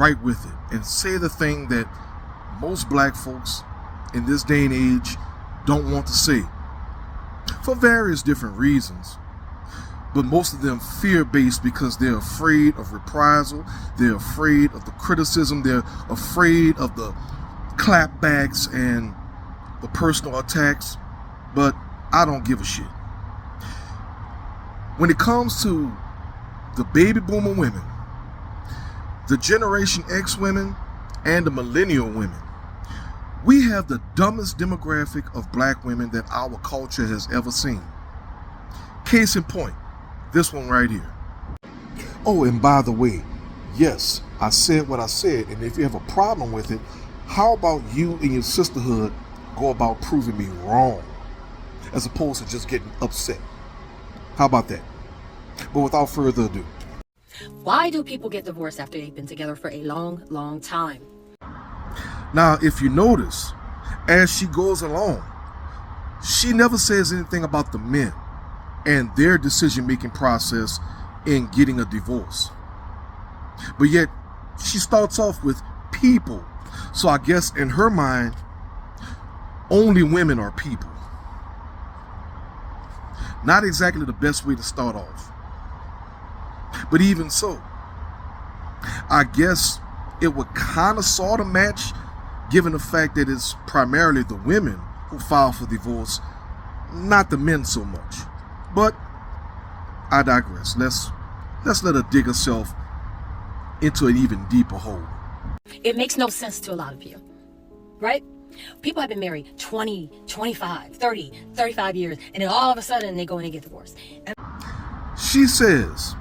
right with it and say the thing that most black folks in this day and age don't want to say for various different reasons. But most of them fear-based because they're afraid of reprisal, they're afraid of the criticism, they're afraid of the clapbacks and the personal attacks. But I don't give a shit. When it comes to the baby boomer women, the Generation X women, and the millennial women, we have the dumbest demographic of black women that our culture has ever seen. Case in point, this one right here. Oh, and by the way, yes, I said what I said, and if you have a problem with it, how about you and your sisterhood go about proving me wrong, as opposed to just getting upset? How about that? But without further ado. Why do people get divorced after they've been together for a long, long time? Now, if you notice, as she goes along, she never says anything about the men and their decision-making process in getting a divorce. But yet, she starts off with people. So I guess in her mind, only women are people. Not exactly the best way to start off. But even so, I guess it would kind of sort of match, given the fact that it's primarily the women who file for divorce, not the men so much. But I digress. Let's let her dig herself into an even deeper hole. It makes no sense to a lot of you, right? People have been married 20, 25, 30, 35 years, and then all of a sudden they go in and get divorced. She says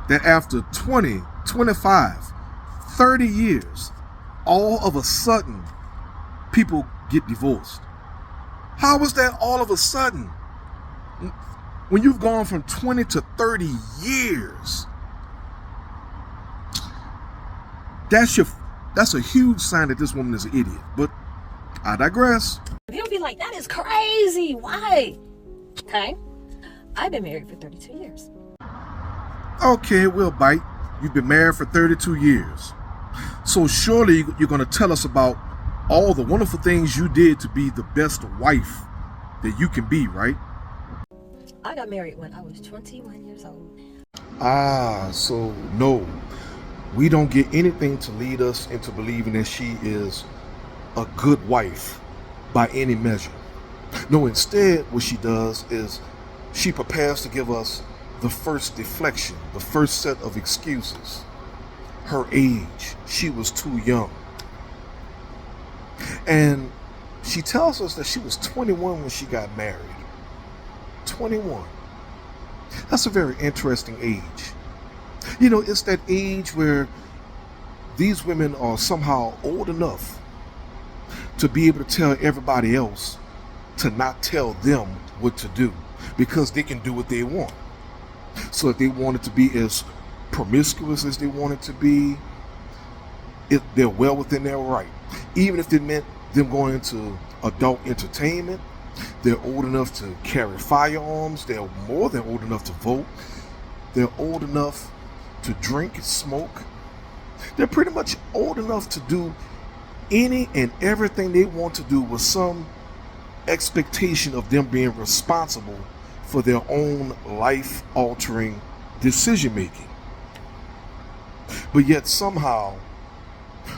that after 20, 25, 30 years, all of a sudden, people get divorced. How is that all of a sudden? When you've gone from 20 to 30 years, that's a huge sign that this woman is an idiot. But I digress. People be like, that is crazy. Why? Okay. I've been married for 32 years. Okay, we'll bite. You've been married for 32 years. So surely you're going to tell us about all the wonderful things you did to be the best wife that you can be, right? I got married when I was 21 years old. So no, we don't get anything to lead us into believing that she is a good wife by any measure. No, instead what she does is she prepares to give us the first deflection, the first set of excuses. Her age, she was too young. And she tells us that she was 21 when she got married. 21. That's a very interesting age. You know, it's that age where these women are somehow old enough to be able to tell everybody else to not tell them what to do, because they can do what they want. So if they want it to be as promiscuous as they want it to be, they're well within their right. Even if it meant them going into adult entertainment, they're old enough to carry firearms, they're more than old enough to vote, they're old enough to drink and smoke. They're pretty much old enough to do any and everything they want to do with some expectation of them being responsible for their own life-altering decision-making. But yet somehow,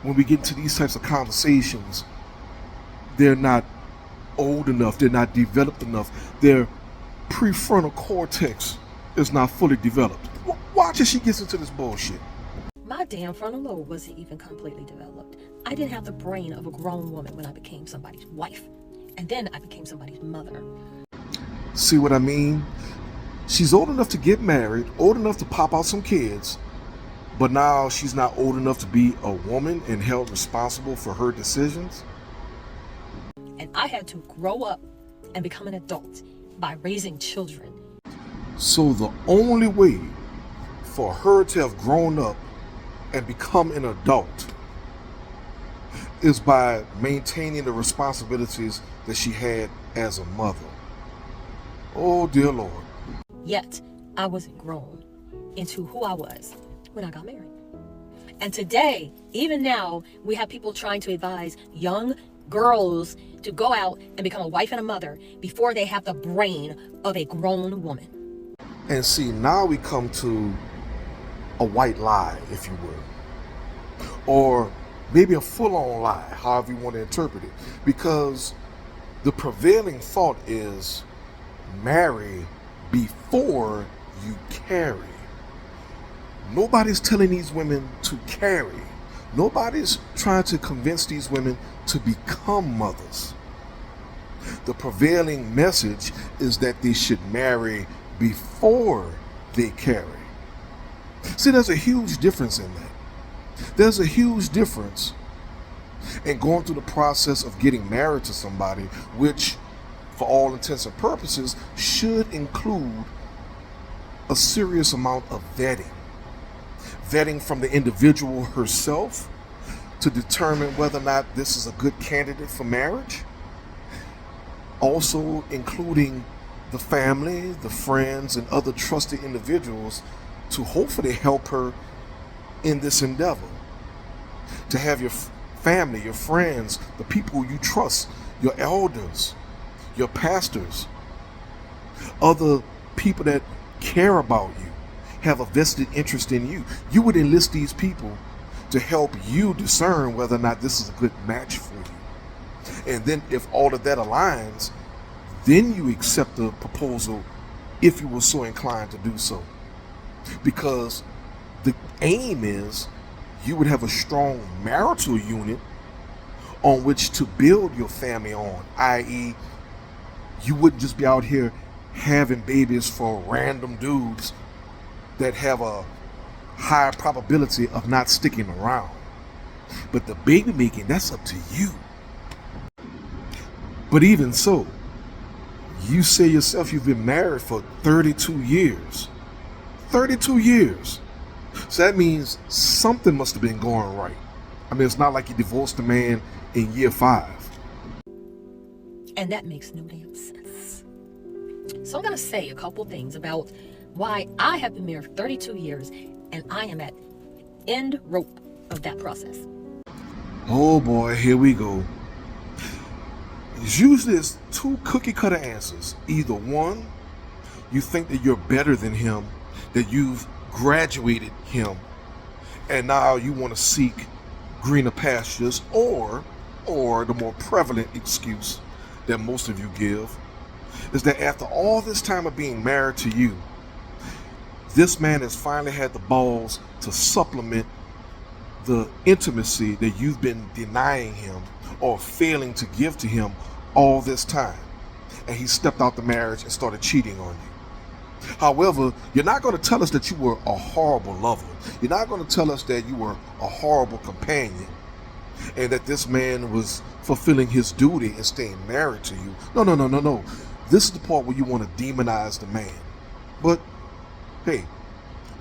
when we get into these types of conversations, they're not old enough, they're not developed enough, their prefrontal cortex is not fully developed. Watch as she gets into this bullshit. My damn frontal lobe wasn't even completely developed. I didn't have the brain of a grown woman when I became somebody's wife. And then I became somebody's mother. See what I mean? She's old enough to get married, old enough to pop out some kids, but now she's not old enough to be a woman and held responsible for her decisions. And I had to grow up and become an adult by raising children. So the only way for her to have grown up and become an adult is by maintaining the responsibilities that she had as a mother. Oh, dear Lord. Yet, I wasn't grown into who I was when I got married. And today, even now, we have people trying to advise young girls to go out and become a wife and a mother before they have the brain of a grown woman. And see, now we come to a white lie, if you will, or maybe a full-on lie, however you want to interpret it, because the prevailing thought is marry before you carry. Nobody's telling these women to carry. Nobody's trying to convince these women to become mothers. The prevailing message is that they should marry before they carry. See, there's a huge difference in that. There's a huge difference in going through the process of getting married to somebody, which, for all intents and purposes, should include a serious amount of vetting. Vetting from the individual herself to determine whether or not this is a good candidate for marriage. Also including the family, the friends, and other trusted individuals to hopefully help her in this endeavor. To have your family, your friends, the people you trust, your elders, your pastors, other people that care about you, have a vested interest in you. You would enlist these people to help you discern whether or not this is a good match for you. And then if all of that aligns, then you accept the proposal if you were so inclined to do so. Because the aim is you would have a strong marital unit on which to build your family on, i.e., you wouldn't just be out here having babies for random dudes that have a higher probability of not sticking around. But the baby making, that's up to you. But even so, you say yourself you've been married for 32 years. 32 years. So that means something must have been going right. I mean, it's not like you divorced a man in year 5. And that makes no damn sense. So I'm going to say a couple things about why I have been married for 32 years and I am at end rope of that process. Oh boy, here we go. Usually there's 2 cookie cutter answers. Either one, you think that you're better than him, that you've graduated him, and now you want to seek greener pastures, or the more prevalent excuse that most of you give is that after all this time of being married to you, this man has finally had the balls to supplement the intimacy that you've been denying him or failing to give to him all this time. And he stepped out the marriage and started cheating on you. However, you're not going to tell us that you were a horrible lover. You're not going to tell us that you were a horrible companion and that this man was fulfilling his duty and staying married to you. No. This is the part where you want to demonize the man. But hey,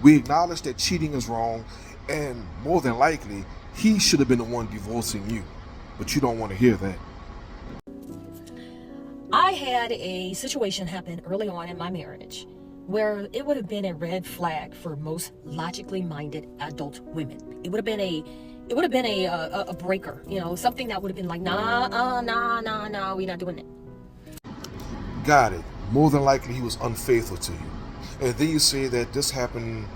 we acknowledge that cheating is wrong, and more than likely, he should have been the one divorcing you. But you don't want to hear that. I had a situation happen early on in my marriage where it would have been a red flag for most logically minded adult women. It would have been a breaker, something that would have been like, nah, we're not doing it. Got it. More than likely he was unfaithful to you. And then you say that this happened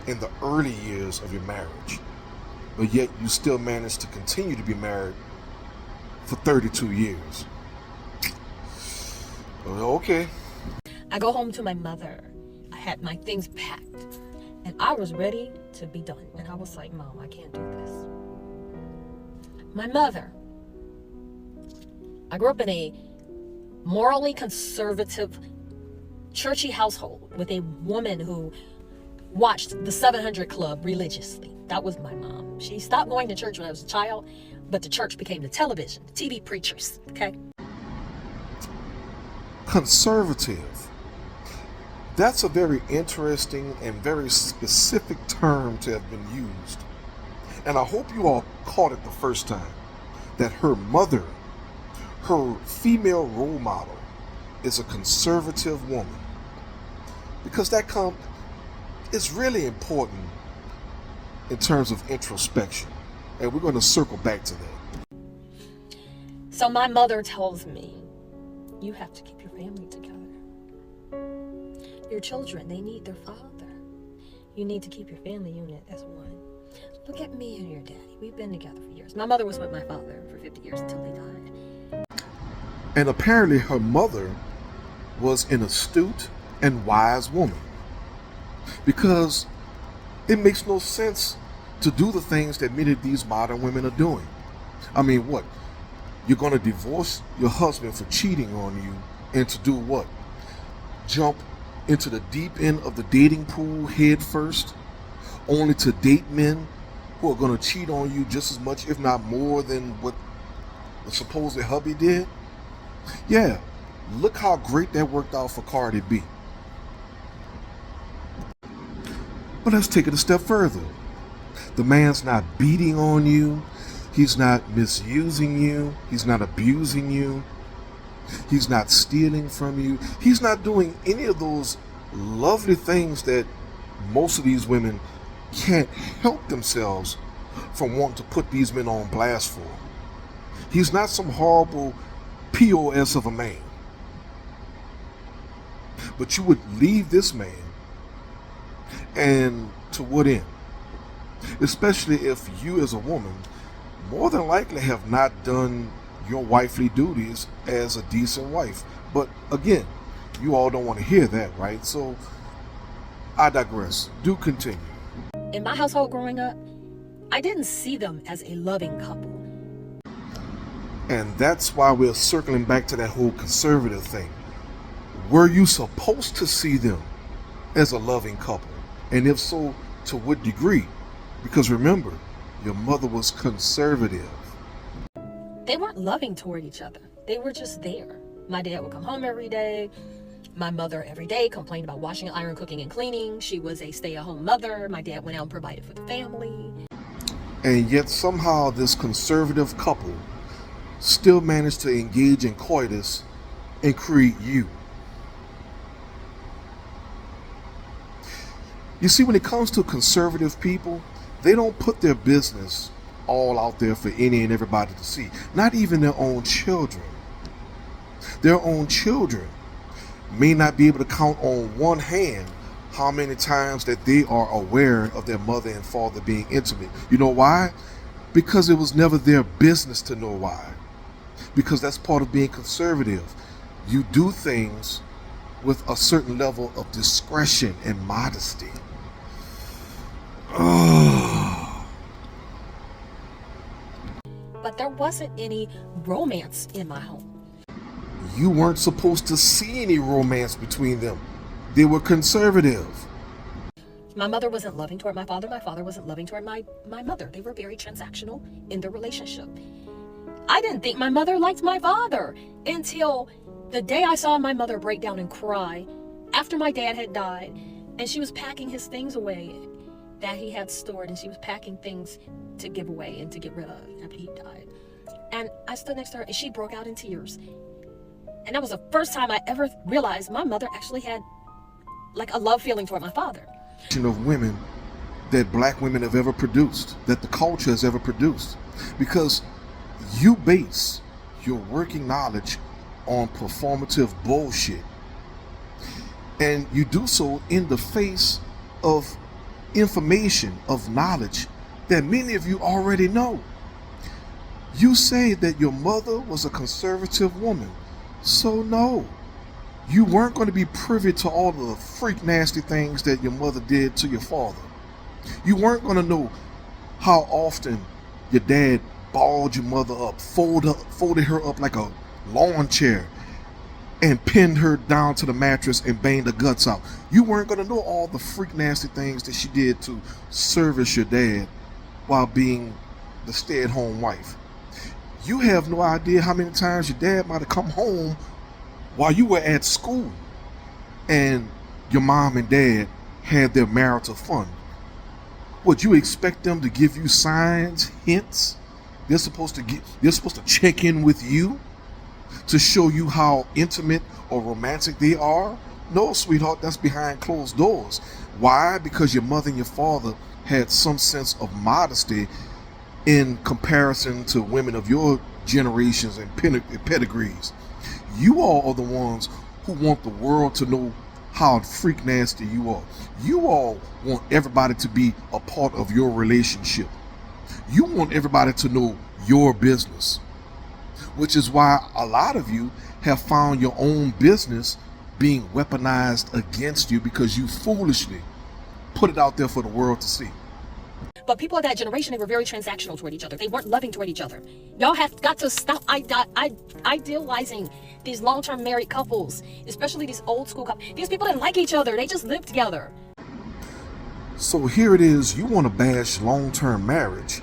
in the early years of your marriage, but yet you still managed to continue to be married for 32 years. Okay. I go home to my mother. I had my things packed and I was ready to be done. And I was like, Mom, I can't do this. My mother, I grew up in a morally conservative, churchy household with a woman who watched the 700 Club religiously. That was my mom. She stopped going to church when I was a child, but the church became the television, the TV preachers, okay? Conservative. That's a very interesting and very specific term to have been used. And I hope you all caught it the first time, that her mother, her female role model, is a conservative woman. Because it's really important in terms of introspection. And we're going to circle back to that. So my mother tells me, you have to keep your family together. Your children, they need their father. You need to keep your family unit as one. Look at me and your daddy. We've been together for years. My mother was with my father for 50 years until they died. And apparently her mother was an astute and wise woman, because it makes no sense to do the things that many of these modern women are doing. I mean, what? You're going to divorce your husband for cheating on you, and to do what? Jump into the deep end of the dating pool head first, only to date men who are going to cheat on you just as much, if not more, than what the supposed hubby did? Yeah, look how great that worked out for Cardi B. But let's take it a step further. The man's not beating on you. He's not misusing you. He's not abusing you. He's not stealing from you. He's not doing any of those lovely things that most of these women can't help themselves from wanting to put these men on blast for. He's not some horrible POS of a man. But you would leave this man, and to what end? Especially if you as a woman more than likely have not done your wifely duties as a decent wife. But again, you all don't want to hear that, right? So I digress. Do continue. In my household growing up, I didn't see them as a loving couple. And that's why we're circling back to that whole conservative thing. Were you supposed to see them as a loving couple? And if so, to what degree? Because remember, your mother was conservative. They weren't loving toward each other. They were just there. My dad would come home every day. My mother every day complained about washing, iron, cooking, and cleaning. She was a stay-at-home mother. My dad went out and provided for the family. And yet somehow this conservative couple still managed to engage in coitus and create you. You see, when it comes to conservative people, they don't put their business all out there for any and everybody to see. Not even their own children. Their own children may not be able to count on one hand how many times that they are aware of their mother and father being intimate. You know why? Because it was never their business to know why. Because that's part of being conservative. You do things with a certain level of discretion and modesty. But there wasn't any romance in my home. You weren't supposed to see any romance between them. They were conservative. My mother wasn't loving toward my father. My father wasn't loving toward my mother. They were very transactional in their relationship. I didn't think my mother liked my father until the day I saw my mother break down and cry after my dad had died, and she was packing his things away that he had stored, and she was packing things to give away and to get rid of after he died. And I stood next to her and she broke out in tears. And that was the first time I ever realized my mother actually had like a love feeling toward my father. Of women that black women have ever produced, that the culture has ever produced, because you base your working knowledge on performative bullshit, and you do so in the face of information, of knowledge that many of you already know. You say that your mother was a conservative woman, so no, you weren't going to be privy to all of the freak nasty things that your mother did to your father. You weren't going to know how often your dad balled your mother up, folded her up like a lawn chair, and pinned her down to the mattress and banged the guts out. You weren't going to know all the freak nasty things that she did to service your dad while being the stay-at-home wife. You have no idea how many times your dad might have come home while you were at school and your mom and dad had their marital fun. Would you expect them to give you signs, hints? They're supposed to check in with you to show you how intimate or romantic they are? No, sweetheart, that's behind closed doors. Why? Because your mother and your father had some sense of modesty in comparison to women of your generations and pedigrees. You all are the ones who want the world to know how freak nasty you are. You all want everybody to be a part of your relationship. You want everybody to know your business, which is why a lot of you have found your own business being weaponized against you because you foolishly put it out there for the world to see. But people of that generation, they were very transactional toward each other. They weren't loving toward each other. Y'all have got to stop idealizing these long-term married couples, especially these old school couples. These people didn't like each other. They just lived together. So here it is, you want to bash long-term marriage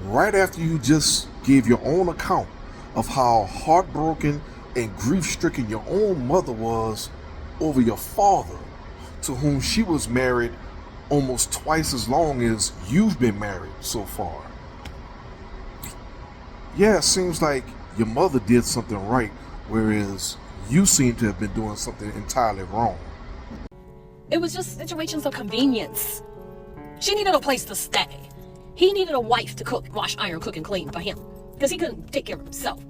right after you just gave your own account of how heartbroken and grief-stricken your own mother was over your father, to whom she was married almost twice as long as you've been married so far. Yeah, it seems like your mother did something right, whereas you seem to have been doing something entirely wrong. It was just situations of convenience. She needed a place to stay. He needed a wife to cook, wash, iron, cook, and clean for him because he couldn't take care of himself.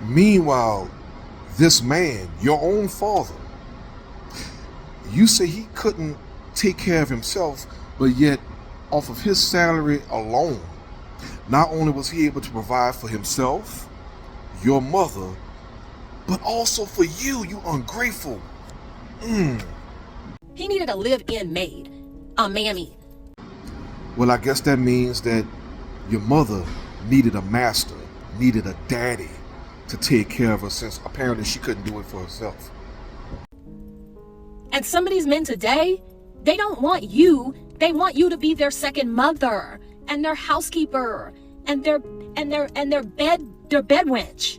Meanwhile, this man, your own father, you say he couldn't take care of himself, but yet off of his salary alone, not only was he able to provide for himself, your mother, but also for you, you ungrateful. He needed a live-in maid, a mammy. Well, I guess that means that your mother needed a master, needed a daddy to take care of her, since apparently she couldn't do it for herself. And some of these men today, they don't want you. They want you to be their second mother and their housekeeper and their bed wench.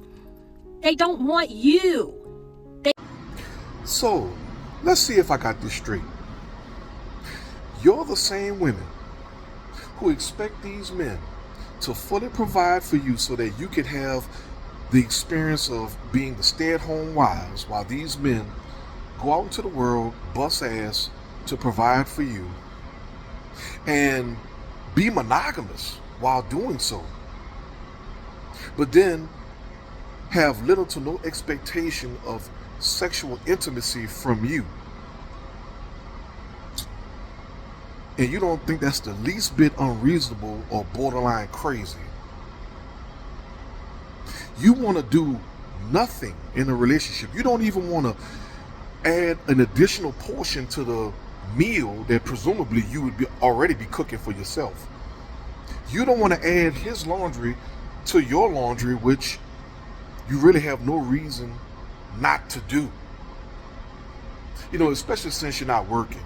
They don't want you. So, let's see if I got this straight. You're the same women who expect these men to fully provide for you so that you can have the experience of being the stay-at-home wives while these men go out into the world, bust ass to provide for you, and be monogamous while doing so. But then have little to no expectation of sexual intimacy from you. And you don't think that's the least bit unreasonable or borderline crazy. You want to do nothing in a relationship. You don't even want to add an additional portion to the meal that presumably you would already be cooking for yourself. You don't want to add his laundry to your laundry, which you really have no reason not to do. You know, especially since you're not working.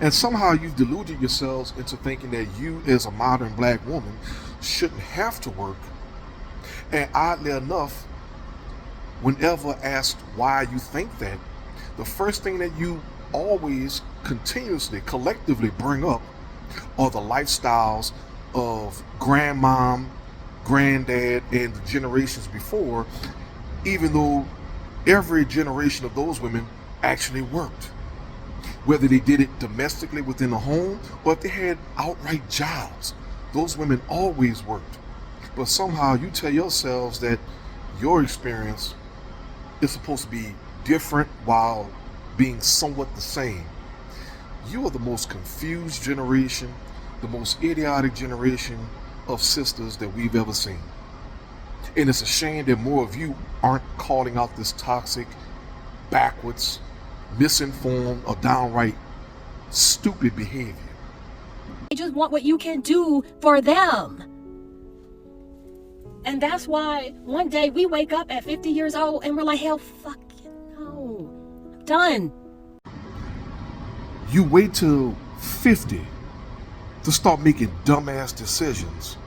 And somehow you've deluded yourselves into thinking that you, as a modern black woman, shouldn't have to work. And oddly enough, whenever asked why you think that, the first thing that you always continuously, collectively bring up are the lifestyles of grandmom, granddad, and the generations before, even though every generation of those women actually worked. Whether they did it domestically within the home or if they had outright jobs, those women always worked. But somehow you tell yourselves that your experience is supposed to be different while being somewhat the same. You are the most confused generation, the most idiotic generation of sisters that we've ever seen. And it's a shame that more of you aren't calling out this toxic, backwards, misinformed, or downright stupid behavior. They just want what you can do for them. And that's why one day we wake up at 50 years old and we're like, hell fucking no. I'm done. You wait till 50 to start making dumbass decisions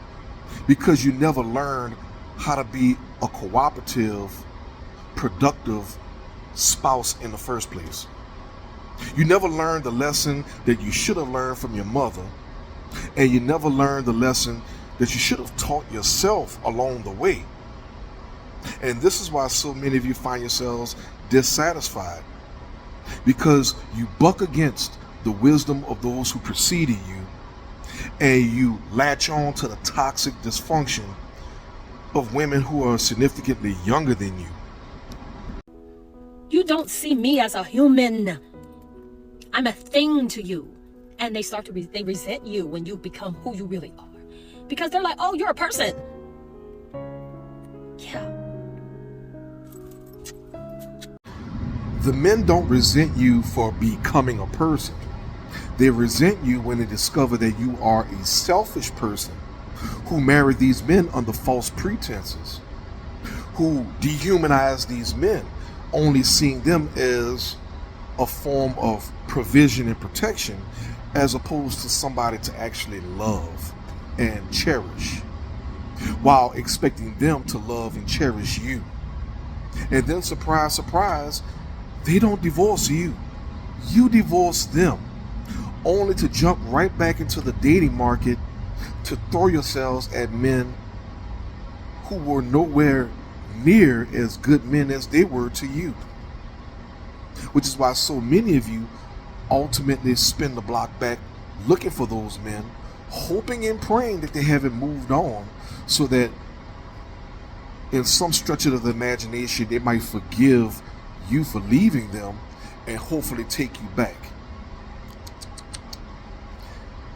because you never learned how to be a cooperative, productive spouse in the first place. You never learned the lesson that you should have learned from your mother, and you never learned the lesson that you should have taught yourself along the way. And this is why so many of you find yourselves dissatisfied, because you buck against the wisdom of those who preceded you, and you latch on to the toxic dysfunction of women who are significantly younger than you. You don't see me as a human. I'm a thing to you. And they start to they resent you when you become who you really are. Because they're like, oh, you're a person. Yeah. The men don't resent you for becoming a person. They resent you when they discover that you are a selfish person who married these men under false pretenses, who dehumanize these men, only seeing them as a form of provision and protection as opposed to somebody to actually love and cherish, while expecting them to love and cherish you. And then, surprise, surprise, they don't divorce you. You divorce them, only to jump right back into the dating market to throw yourselves at men who were nowhere near as good men as they were to you. Which is why so many of you ultimately spin the block back looking for those men, hoping and praying that they haven't moved on, so that in some stretch of the imagination they might forgive you for leaving them and hopefully take you back.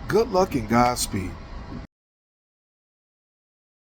Good luck and Godspeed.